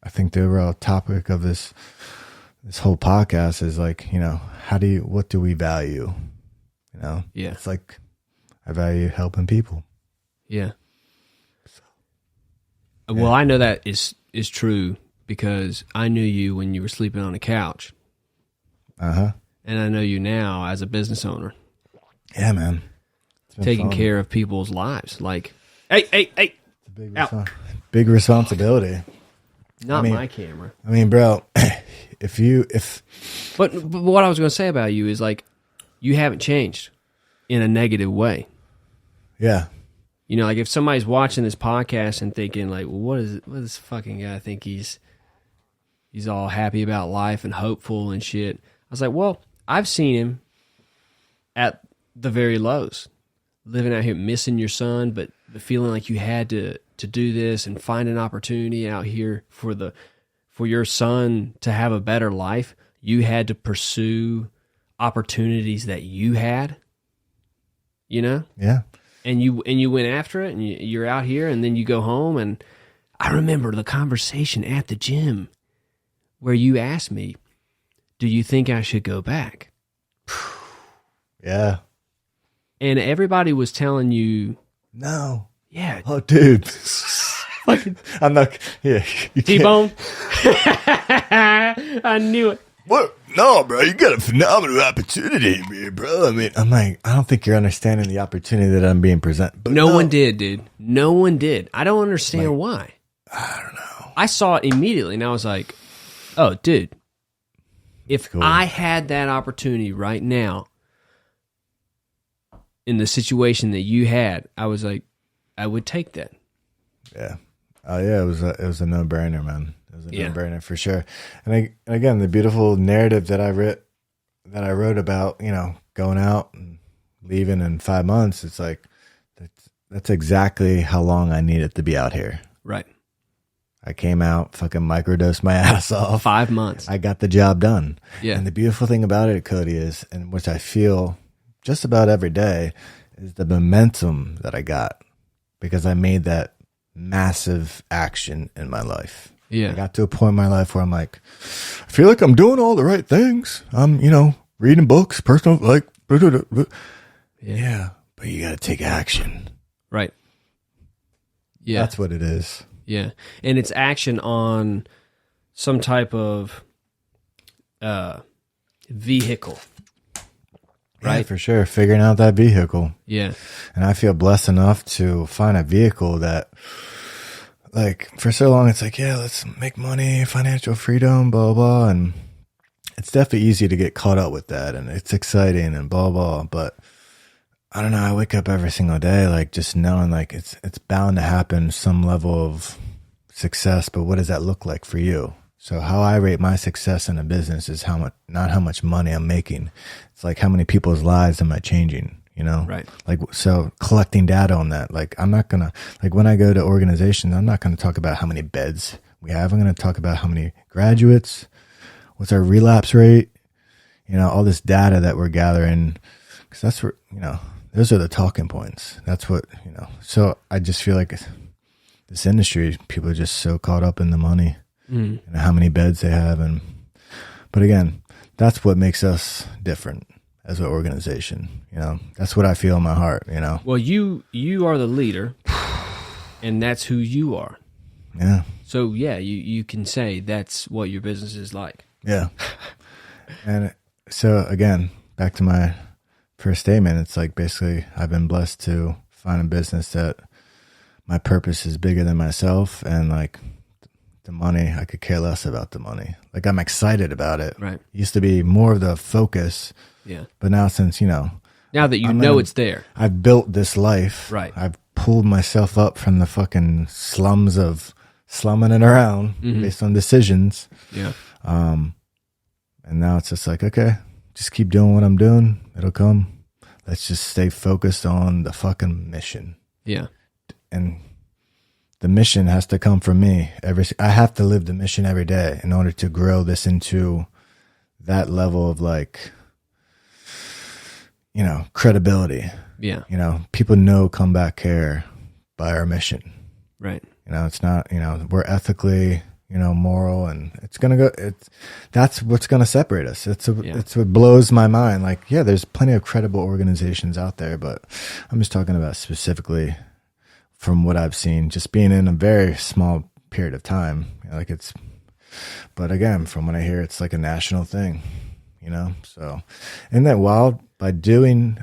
I think the overall topic of this whole podcast is like, you know, what do we value? You know? Yeah. It's like, I value helping people. Yeah. Well, I know that is true because I knew you when you were sleeping on a couch. Uh-huh. And I know you now as a business owner. Yeah, man. Taking care of people's lives. Like, hey. It's a big responsibility. Not my camera. I mean, bro, But what I was going to say about you is like, you haven't changed in a negative way. Yeah. You know, like if somebody's watching this podcast and thinking like, well, what does this fucking guy think he's all happy about life and hopeful and shit. I was like, well, I've seen him at the very lows, living out here, missing your son, but feeling like you had to do this and find an opportunity out here for your son to have a better life. You had to pursue opportunities that you had, you know? Yeah. And you went after it, and you're out here, and then you go home. And I remember the conversation at the gym where you asked me, "Do you think I should go back?" Yeah. And everybody was telling you, "No." Yeah. Oh, dude. I'm not. Yeah. T-Bone. I knew it. What? No, bro, you got a phenomenal opportunity here, bro. I mean, I'm like, I don't think you're understanding the opportunity that I'm being presented. No one did, dude. No one did. I don't understand why. I don't know. I saw it immediately, and I was like, oh, dude, if cool. I had that opportunity right now in the situation that you had, I was like, I would take that. Yeah. Oh, yeah, it was a no-brainer, man. It was a no-brainer for sure. And again, the beautiful narrative that I wrote about, you know, going out and leaving in 5 months, it's like, that's exactly how long I needed to be out here. Right. I came out, fucking microdosed my ass off. 5 months. I got the job done. Yeah. And the beautiful thing about it, Cody, is, and which I feel just about every day, is the momentum that I got because I made that massive action in my life. Yeah. I got to a point in my life where I'm like, I feel like I'm doing all the right things. I'm, you know, reading books, personal, like, yeah, but you got to take action. Right. Yeah. That's what it is. Yeah. And it's action on some type of vehicle. Right. Yeah, for sure. Figuring out that vehicle. Yeah. And I feel blessed enough to find a vehicle that, like, for so long, it's like, yeah, let's make money, financial freedom, blah, blah. And it's definitely easy to get caught up with that. And it's exciting and blah, blah. But I don't know. I wake up every single day, like, just knowing, like, it's bound to happen, some level of success. But what does that look like for you? So how I rate my success in a business is not how much money I'm making. It's like, how many people's lives am I changing? You know? Right. Like, so collecting data on that. Like, I'm not going to, like, when I go to organizations, I'm not going to talk about how many beds we have. I'm going to talk about how many graduates, what's our relapse rate, you know, all this data that we're gathering. Because that's where, you know, those are the talking points. That's what, you know. So I just feel like this industry, people are just so caught up in the money. And how many beds they have. But again, that's what makes us different as an organization. You know, that's what I feel in my heart, you know. Well, you are the leader, and that's who you are. Yeah. So, yeah, you can say that's what your business is like. Yeah. And so, again, back to my first statement, it's like basically I've been blessed to find a business that my purpose is bigger than myself, and like, the money, I could care less about the money. Like, I'm excited about it. Right. It used to be more of the focus. Yeah. But now, since, you know, now that you know it's there. I've built this life. Right. I've pulled myself up from the fucking slums of slumming it around based on decisions. Yeah. And now it's just like, okay, just keep doing what I'm doing. It'll come. Let's just stay focused on the fucking mission. Yeah. And the mission has to come from me. I have to live the mission every day in order to grow this into that level of, like, you know, credibility. Yeah. You know, people know Come Back Care by our mission. Right. You know, it's not, you know, we're ethically moral, and that's what's gonna separate us. It's Yeah. it's what blows my mind. Like, yeah, there's plenty of credible organizations out there, but I'm just talking about specifically from what I've seen, just being in a very small period of time. But again, from what I hear, it's like a national thing, So, isn't that wild? By doing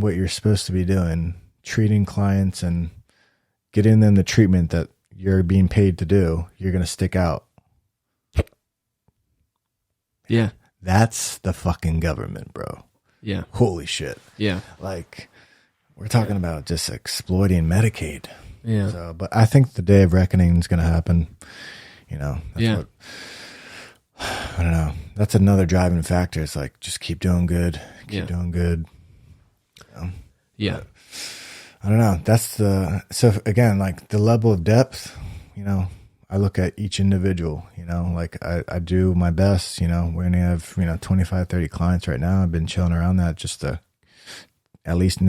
what you're supposed to be doing, treating clients and getting them the treatment that you're being paid to do, you're going to stick out. Yeah. That's the fucking government, bro. Yeah. Holy shit. Yeah. Like, we're talking about just exploiting Medicaid. Yeah. So, but I think the day of reckoning is going to happen. That's I don't know. That's another driving factor. It's like, just keep doing good. Keep doing good. Yeah. But I don't know. So again, like the level of depth, I look at each individual, like I do my best, we only have, 25, 30 clients right now. I've been chilling around that just to at least know